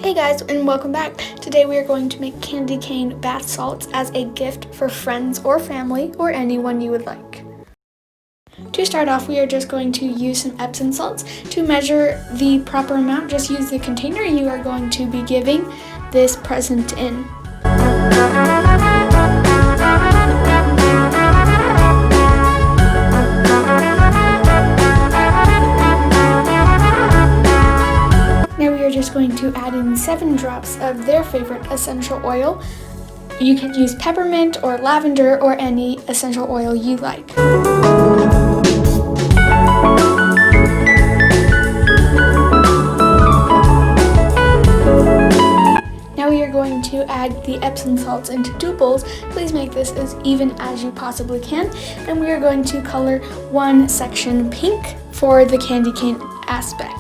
Hey guys, and welcome back. Today we are going to make candy cane bath salts as a gift for friends or family or anyone you would like. To start off, we are just going to use some Epsom salts. To measure the proper amount, just use the container you are going to be giving this present in. Just going to add in 7 drops of their favorite essential oil. You can use peppermint or lavender or any essential oil you like. Now we are going to add the Epsom salts into 2 bowls. Please make this as even as you possibly can. And we are going to color one section pink for the candy cane aspect.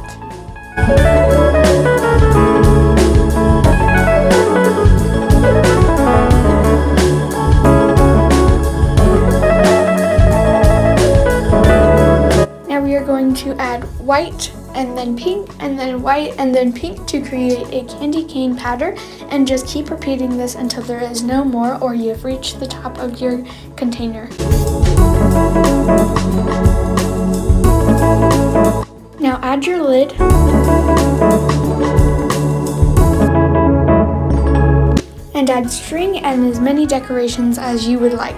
Now we are going to add white and then pink and then white and then pink to create a candy cane pattern, and just keep repeating this until there is no more or you have reached the top of your container. Now add your lid. And add string and as many decorations as you would like.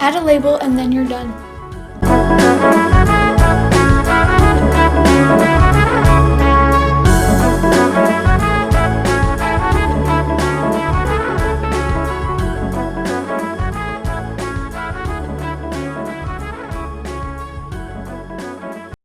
Add a label and then you're done.